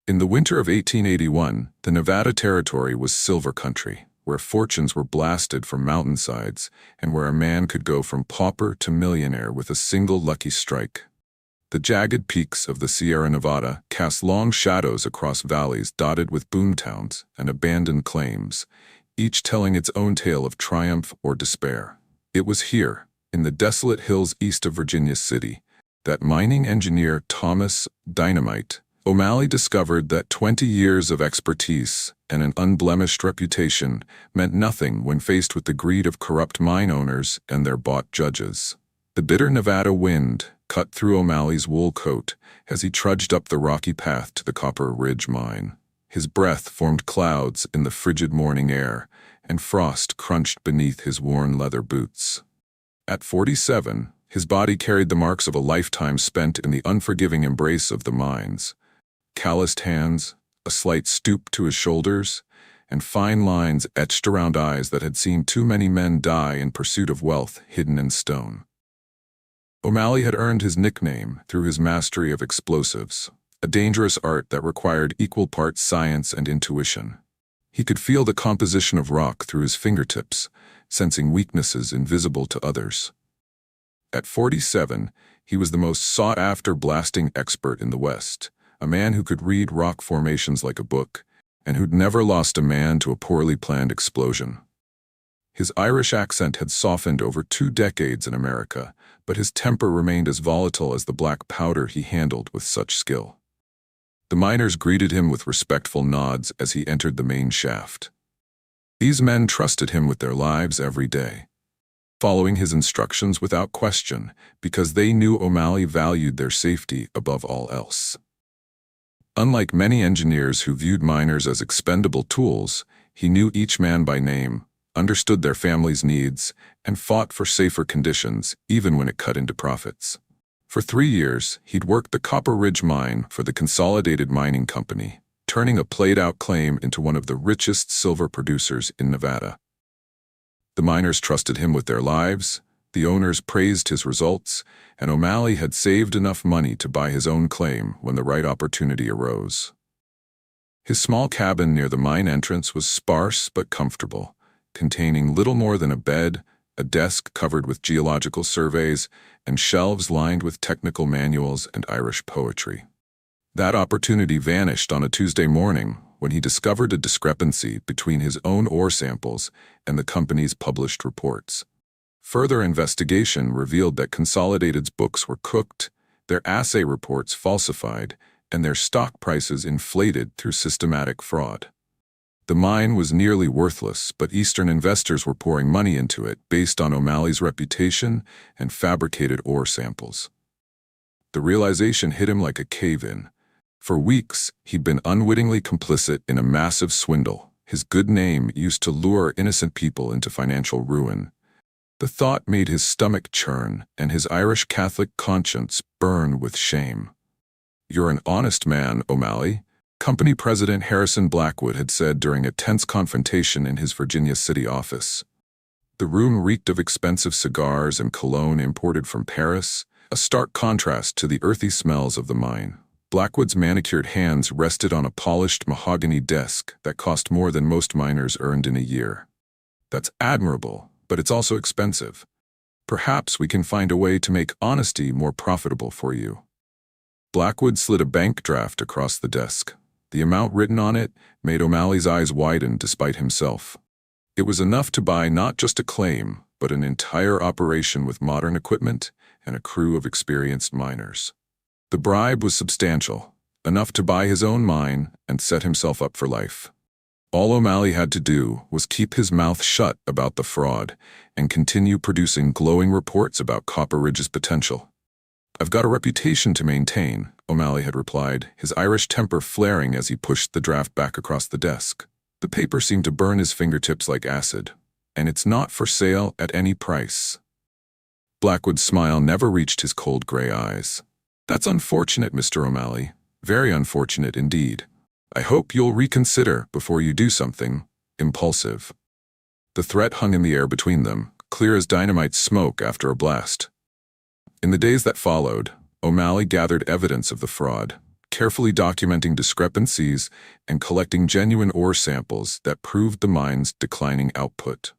In the winter of 1881, the Nevada Territory was silver country, where fortunes were blasted from mountainsides and where a man could go from pauper to millionaire with a single lucky strike. The jagged peaks of the Sierra Nevada cast long shadows across valleys dotted with boomtowns and abandoned claims, each telling its own tale of triumph or despair. It was here, in the desolate hills east of Virginia City, that mining engineer Thomas Dynamite O'Malley discovered that 20 years of expertise and an unblemished reputation meant nothing when faced with the greed of corrupt mine owners and their bought judges. The bitter Nevada wind cut through O'Malley's wool coat as he trudged up the rocky path to the Copper Ridge mine. His breath formed clouds in the frigid morning air, and frost crunched beneath his worn leather boots. At 47, his body carried the marks of a lifetime spent in the unforgiving embrace of the mines. Calloused hands, a slight stoop to his shoulders, and fine lines etched around eyes that had seen too many men die in pursuit of wealth hidden in stone. O'Malley had earned his nickname through his mastery of explosives, a dangerous art that required equal parts science and intuition. He could feel the composition of rock through his fingertips, sensing weaknesses invisible to others. At 47, he was the most sought-after blasting expert in the West, a man who could read rock formations like a book, and who'd never lost a man to a poorly planned explosion. His Irish accent had softened over 2 decades in America, but his temper remained as volatile as the black powder he handled with such skill. The miners greeted him with respectful nods as he entered the main shaft. These men trusted him with their lives every day, following his instructions without question because they knew O'Malley valued their safety above all else. Unlike many engineers who viewed miners as expendable tools, he knew each man by name, understood their family's needs, and fought for safer conditions even when it cut into profits. For 3 years, he'd worked the Copper Ridge mine for the Consolidated Mining Company, turning a played-out claim into one of the richest silver producers in Nevada. The miners trusted him with their lives, the owners praised his results, and O'Malley had saved enough money to buy his own claim when the right opportunity arose. His small cabin near the mine entrance was sparse but comfortable, containing little more than a bed, a desk covered with geological surveys, and shelves lined with technical manuals and Irish poetry. That opportunity vanished on a Tuesday morning when he discovered a discrepancy between his own ore samples and the company's published reports. Further investigation revealed that Consolidated's books were cooked, their assay reports falsified, and their stock prices inflated through systematic fraud. The mine was nearly worthless, but Eastern investors were pouring money into it based on O'Malley's reputation and fabricated ore samples. The realization hit him like a cave-in. For weeks, he'd been unwittingly complicit in a massive swindle. His good name used to lure innocent people into financial ruin. The thought made his stomach churn and his Irish Catholic conscience burn with shame. "You're an honest man, O'Malley," Company President Harrison Blackwood had said during a tense confrontation in his Virginia City office. The room reeked of expensive cigars and cologne imported from Paris, a stark contrast to the earthy smells of the mine. Blackwood's manicured hands rested on a polished mahogany desk that cost more than most miners earned in a year. "That's admirable, but it's also expensive. Perhaps we can find a way to make honesty more profitable for you." Blackwood slid a bank draft across the desk. The amount written on it made O'Malley's eyes widen despite himself. It was enough to buy not just a claim, but an entire operation with modern equipment and a crew of experienced miners. The bribe was substantial, enough to buy his own mine and set himself up for life. All O'Malley had to do was keep his mouth shut about the fraud and continue producing glowing reports about Copper Ridge's potential. "I've got a reputation to maintain," O'Malley had replied, his Irish temper flaring as he pushed the draft back across the desk. The paper seemed to burn his fingertips like acid. "And it's not for sale at any price." Blackwood's smile never reached his cold gray eyes. "That's unfortunate, Mr. O'Malley. Very unfortunate indeed. I hope you'll reconsider before you do something impulsive." The threat hung in the air between them, clear as dynamite smoke after a blast. In the days that followed, O'Malley gathered evidence of the fraud, carefully documenting discrepancies and collecting genuine ore samples that proved the mine's declining output.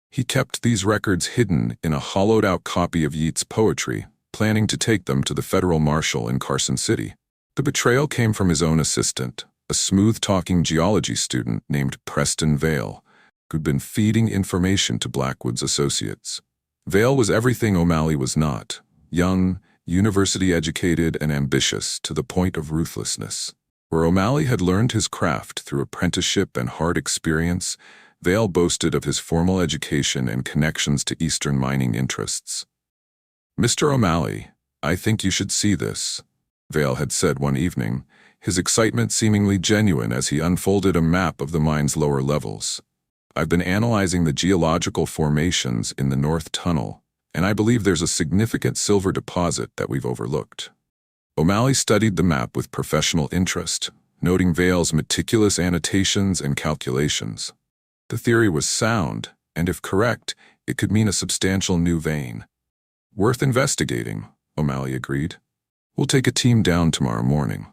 He kept these records hidden in a hollowed-out copy of Yeats' poetry, planning to take them to the federal marshal in Carson City. The betrayal came from his own assistant, a smooth-talking geology student named Preston Vale, who'd been feeding information to Blackwood's associates. Vale was everything O'Malley was not: young, university-educated, and ambitious to the point of ruthlessness. Where O'Malley had learned his craft through apprenticeship and hard experience, Vale boasted of his formal education and connections to Eastern mining interests. "Mr. O'Malley, I think you should see this," Vale had said one evening, his excitement seemingly genuine as he unfolded a map of the mine's lower levels. "I've been analyzing the geological formations in the North Tunnel, and I believe there's a significant silver deposit that we've overlooked." O'Malley studied the map with professional interest, noting Vale's meticulous annotations and calculations. The theory was sound, and if correct, it could mean a substantial new vein. "Worth investigating," O'Malley agreed. "We'll take a team down tomorrow morning."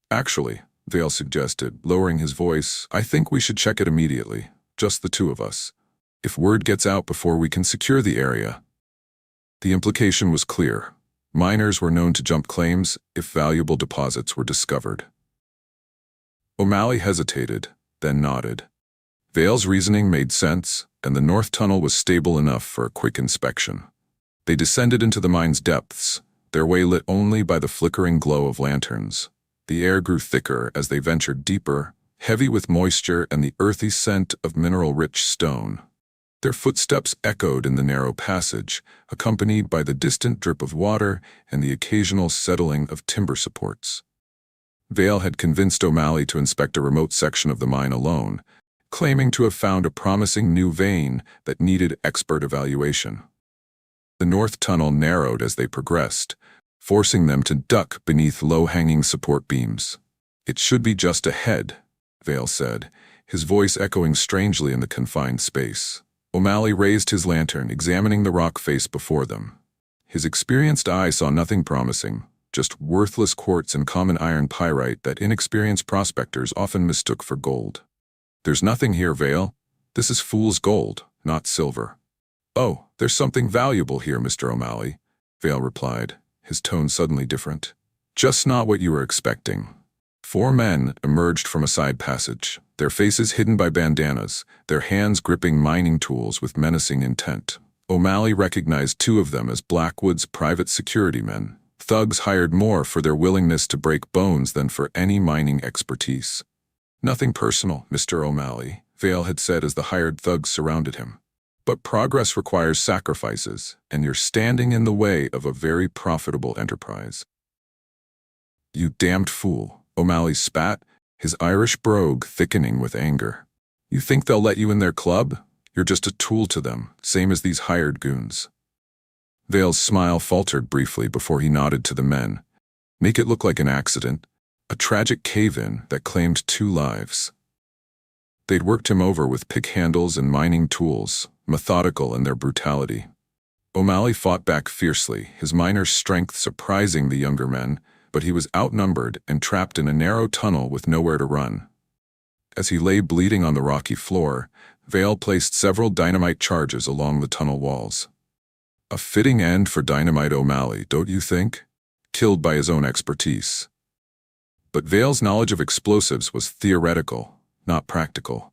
"Actually," Vale suggested, lowering his voice, "I think we should check it immediately, just the two of us. If word gets out before we can secure the area." The implication was clear. Miners were known to jump claims if valuable deposits were discovered. O'Malley hesitated, then nodded. Vale's reasoning made sense, and the North Tunnel was stable enough for a quick inspection. They descended into the mine's depths, their way lit only by the flickering glow of lanterns. The air grew thicker as they ventured deeper, heavy with moisture and the earthy scent of mineral-rich stone. Their footsteps echoed in the narrow passage, accompanied by the distant drip of water and the occasional settling of timber supports. Vale had convinced O'Malley to inspect a remote section of the mine alone, claiming to have found a promising new vein that needed expert evaluation. The North Tunnel narrowed as they progressed, forcing them to duck beneath low-hanging support beams. "It should be just ahead," Vale said, his voice echoing strangely in the confined space. O'Malley raised his lantern, examining the rock face before them. His experienced eye saw nothing promising, just worthless quartz and common iron pyrite that inexperienced prospectors often mistook for gold. "There's nothing here, Vale. This is fool's gold, not silver." "Oh, there's something valuable here, Mr. O'Malley," Vale replied, his tone suddenly different. "Just not what you were expecting." 4 men emerged from a side passage, their faces hidden by bandanas, their hands gripping mining tools with menacing intent. O'Malley recognized 2 of them as Blackwood's private security men, thugs hired more for their willingness to break bones than for any mining expertise. "Nothing personal, Mr. O'Malley," Vale had said as the hired thugs surrounded him. "But progress requires sacrifices, and you're standing in the way of a very profitable enterprise." "You damned fool," O'Malley spat, his Irish brogue thickening with anger. "You think they'll let you in their club? You're just a tool to them, same as these hired goons." Vale's smile faltered briefly before he nodded to the men. "Make it look like an accident. A tragic cave-in that claimed 2 lives." They'd worked him over with pick handles and mining tools, methodical in their brutality. O'Malley fought back fiercely, his miner strength surprising the younger men, but he was outnumbered and trapped in a narrow tunnel with nowhere to run. As he lay bleeding on the rocky floor, Vale placed several dynamite charges along the tunnel walls. A fitting end for Dynamite O'Malley, don't you think? Killed by his own expertise. But Vale's knowledge of explosives was theoretical, not practical.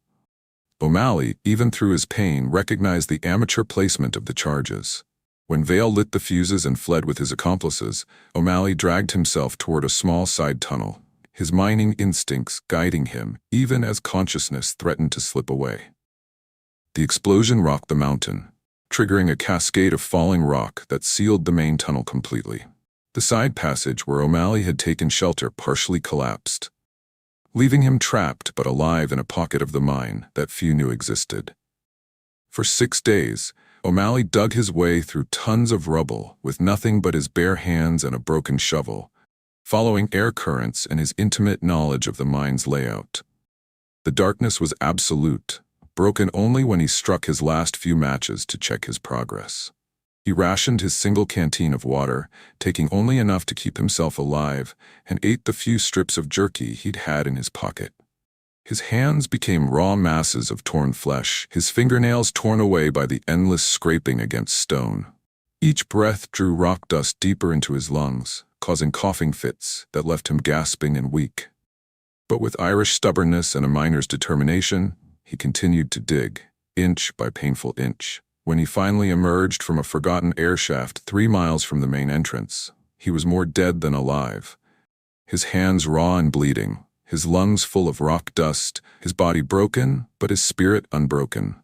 O'Malley, even through his pain, recognized the amateur placement of the charges. When Vale lit the fuses and fled with his accomplices, O'Malley dragged himself toward a small side tunnel, his mining instincts guiding him even as consciousness threatened to slip away. The explosion rocked the mountain, triggering a cascade of falling rock that sealed the main tunnel completely. The side passage where O'Malley had taken shelter partially collapsed, leaving him trapped but alive in a pocket of the mine that few knew existed. For 6 days, O'Malley dug his way through tons of rubble with nothing but his bare hands and a broken shovel, following air currents and his intimate knowledge of the mine's layout. The darkness was absolute, broken only when he struck his last few matches to check his progress. He rationed his single canteen of water, taking only enough to keep himself alive, and ate the few strips of jerky he'd had in his pocket. His hands became raw masses of torn flesh, his fingernails torn away by the endless scraping against stone. Each breath drew rock dust deeper into his lungs, causing coughing fits that left him gasping and weak. But with Irish stubbornness and a miner's determination, he continued to dig, inch by painful inch. When he finally emerged from a forgotten airshaft 3 miles from the main entrance, he was more dead than alive. His hands raw and bleeding, his lungs full of rock dust, his body broken, but his spirit unbroken.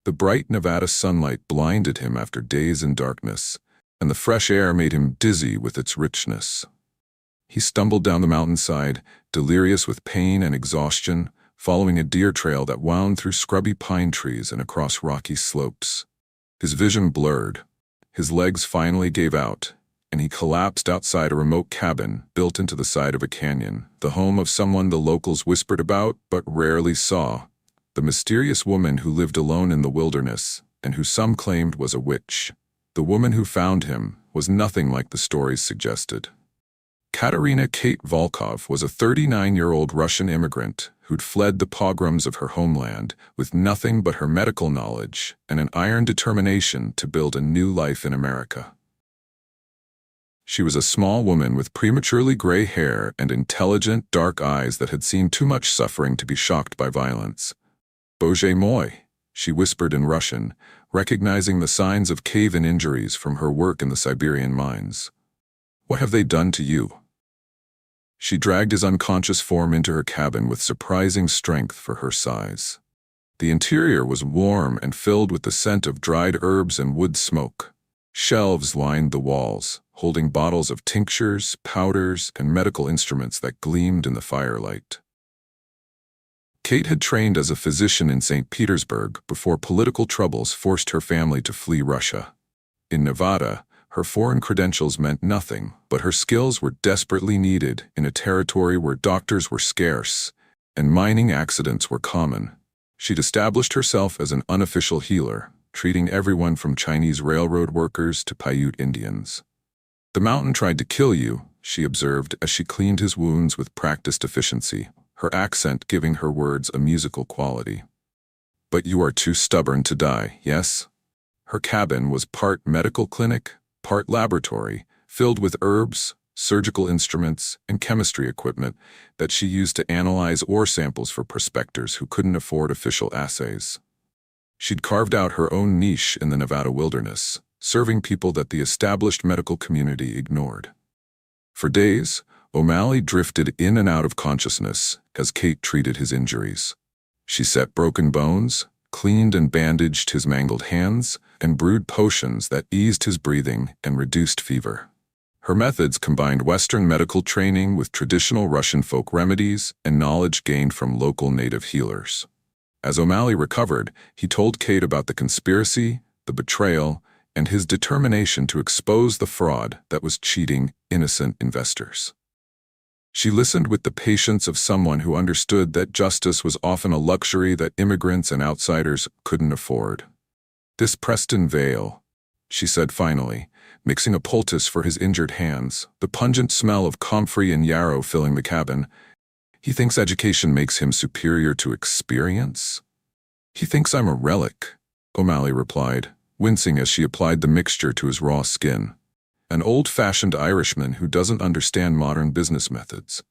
The bright Nevada sunlight blinded him after days in darkness, and the fresh air made him dizzy with its richness. He stumbled down the mountainside, delirious with pain and exhaustion, following a deer trail that wound through scrubby pine trees and across rocky slopes. His vision blurred. His legs finally gave out, and he collapsed outside a remote cabin built into the side of a canyon, the home of someone the locals whispered about but rarely saw, the mysterious woman who lived alone in the wilderness and who some claimed was a witch. The woman who found him was nothing like the stories suggested. Katerina Kate Volkov was a 39-year-old Russian immigrant who'd fled the pogroms of her homeland with nothing but her medical knowledge and an iron determination to build a new life in America. She was a small woman with prematurely gray hair and intelligent, dark eyes that had seen too much suffering to be shocked by violence. Bože moi, she whispered in Russian, recognizing the signs of cave-in injuries from her work in the Siberian mines. What have they done to you? She dragged his unconscious form into her cabin with surprising strength for her size. The interior was warm and filled with the scent of dried herbs and wood smoke. Shelves lined the walls, holding bottles of tinctures, powders, and medical instruments that gleamed in the firelight. Kate had trained as a physician in St. Petersburg before political troubles forced her family to flee Russia. In Nevada, her foreign credentials meant nothing, but her skills were desperately needed in a territory where doctors were scarce and mining accidents were common. She'd established herself as an unofficial healer, treating everyone from Chinese railroad workers to Paiute Indians. "The mountain tried to kill you," she observed as she cleaned his wounds with practiced efficiency, her accent giving her words a musical quality. "But you are too stubborn to die, yes?" Her cabin was part medical clinic, part laboratory, filled with herbs, surgical instruments, and chemistry equipment that she used to analyze ore samples for prospectors who couldn't afford official assays. She'd carved out her own niche in the Nevada wilderness, serving people that the established medical community ignored. For days, O'Malley drifted in and out of consciousness as Kate treated his injuries. She set broken bones, cleaned and bandaged his mangled hands, and brewed potions that eased his breathing and reduced fever. Her methods combined Western medical training with traditional Russian folk remedies and knowledge gained from local native healers. As O'Malley recovered, he told Kate about the conspiracy, the betrayal, and his determination to expose the fraud that was cheating innocent investors. She listened with the patience of someone who understood that justice was often a luxury that immigrants and outsiders couldn't afford. "This Preston Vale," she said finally, mixing a poultice for his injured hands, the pungent smell of comfrey and yarrow filling the cabin. "He thinks education makes him superior to experience?" "He thinks I'm a relic," O'Malley replied, wincing as she applied the mixture to his raw skin. "An old-fashioned Irishman who doesn't understand modern business methods."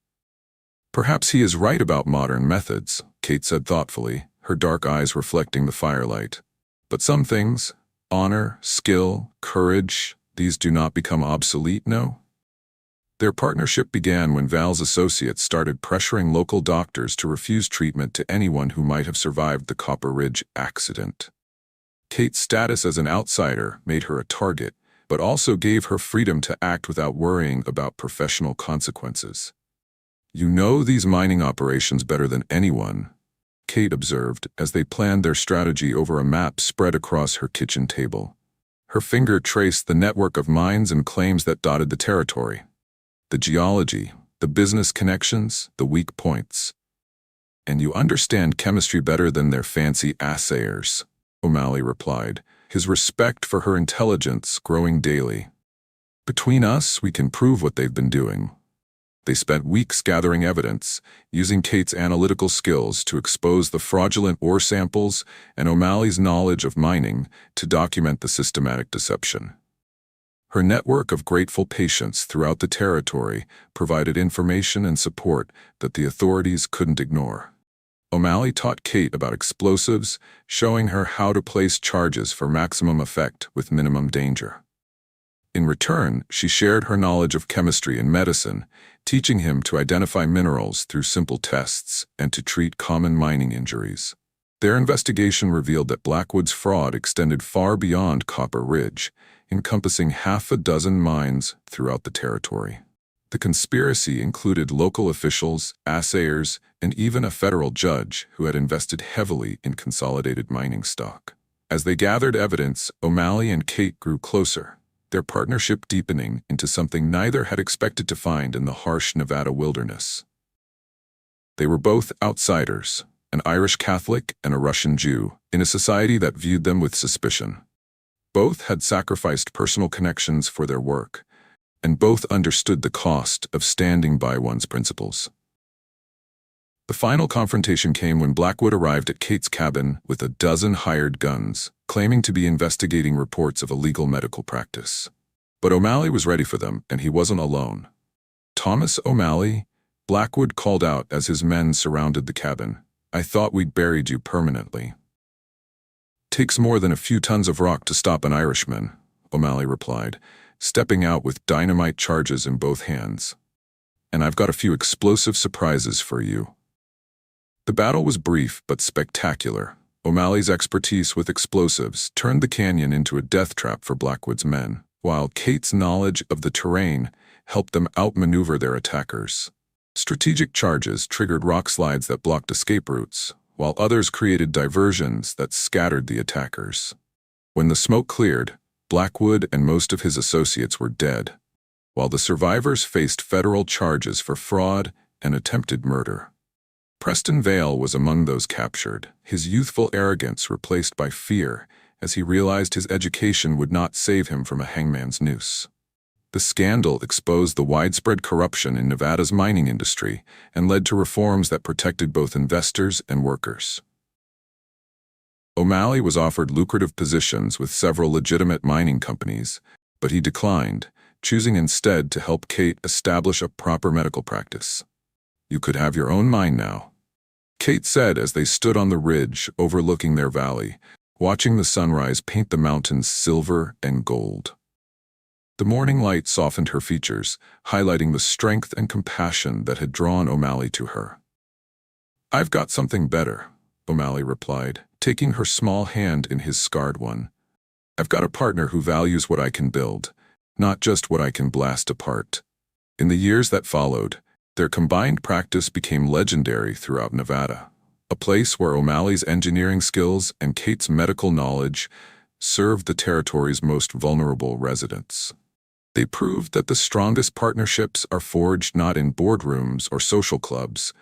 "Perhaps he is right about modern methods," Kate said thoughtfully, her dark eyes reflecting the firelight. "But some things, honor, skill, courage, these do not become obsolete, no?" Their partnership began when Val's associates started pressuring local doctors to refuse treatment to anyone who might have survived the Copper Ridge accident. Kate's status as an outsider made her a target, but also gave her freedom to act without worrying about professional consequences. "You know these mining operations better than anyone," Kate observed as they planned their strategy over a map spread across her kitchen table. Her finger traced the network of mines and claims that dotted the territory. The geology, the business connections, the weak points. "And you understand chemistry better than their fancy assayers," O'Malley replied, his respect for her intelligence growing daily. "Between us, we can prove what they've been doing." They spent weeks gathering evidence, using Kate's analytical skills to expose the fraudulent ore samples and O'Malley's knowledge of mining to document the systematic deception. Her network of grateful patients throughout the territory provided information and support that the authorities couldn't ignore. O'Malley taught Kate about explosives, showing her how to place charges for maximum effect with minimum danger. In return, she shared her knowledge of chemistry and medicine, teaching him to identify minerals through simple tests and to treat common mining injuries. Their investigation revealed that Blackwood's fraud extended far beyond Copper Ridge, encompassing half a dozen mines throughout the territory. The conspiracy included local officials, assayers, and even a federal judge who had invested heavily in consolidated mining stock. As they gathered evidence, O'Malley and Kate grew closer, their partnership deepening into something neither had expected to find in the harsh Nevada wilderness. They were both outsiders, an Irish Catholic and a Russian Jew, in a society that viewed them with suspicion. Both had sacrificed personal connections for their work, and both understood the cost of standing by one's principles. The final confrontation came when Blackwood arrived at Kate's cabin with a dozen hired guns, claiming to be investigating reports of illegal medical practice. But O'Malley was ready for them, and he wasn't alone. "Thomas O'Malley," Blackwood called out as his men surrounded the cabin, "I thought we'd buried you permanently." "Takes more than a few tons of rock to stop an Irishman," O'Malley replied, stepping out with dynamite charges in both hands. "And I've got a few explosive surprises for you." The battle was brief but spectacular. O'Malley's expertise with explosives turned the canyon into a death trap for Blackwood's men, while Kate's knowledge of the terrain helped them outmaneuver their attackers. Strategic charges triggered rock slides that blocked escape routes, while others created diversions that scattered the attackers. When the smoke cleared, Blackwood and most of his associates were dead, while the survivors faced federal charges for fraud and attempted murder. Preston Vale was among those captured, his youthful arrogance replaced by fear as he realized his education would not save him from a hangman's noose. The scandal exposed the widespread corruption in Nevada's mining industry and led to reforms that protected both investors and workers. O'Malley was offered lucrative positions with several legitimate mining companies, but he declined, choosing instead to help Kate establish a proper medical practice. "You could have your own mine now," Kate said as they stood on the ridge overlooking their valley, watching the sunrise paint the mountains silver and gold. The morning light softened her features, highlighting the strength and compassion that had drawn O'Malley to her. "I've got something better," O'Malley replied, taking her small hand in his scarred one. "I've got a partner who values what I can build, not just what I can blast apart." In the years that followed, their combined practice became legendary throughout Nevada, a place where O'Malley's engineering skills and Kate's medical knowledge served the territory's most vulnerable residents. They proved that the strongest partnerships are forged not in boardrooms or social clubs,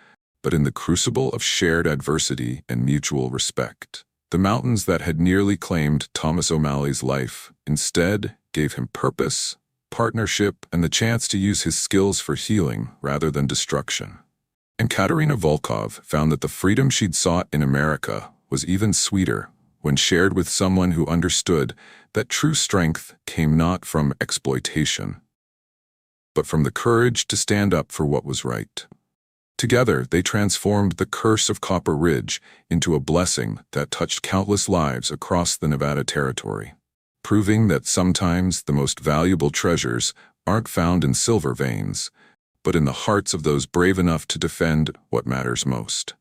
but in the crucible of shared adversity and mutual respect. The mountains that had nearly claimed Thomas O'Malley's life instead gave him purpose, partnership, and the chance to use his skills for healing rather than destruction. And Katerina Volkov found that the freedom she'd sought in America was even sweeter when shared with someone who understood that true strength came not from exploitation, but from the courage to stand up for what was right. Together, they transformed the curse of Copper Ridge into a blessing that touched countless lives across the Nevada territory, proving that sometimes the most valuable treasures aren't found in silver veins, but in the hearts of those brave enough to defend what matters most.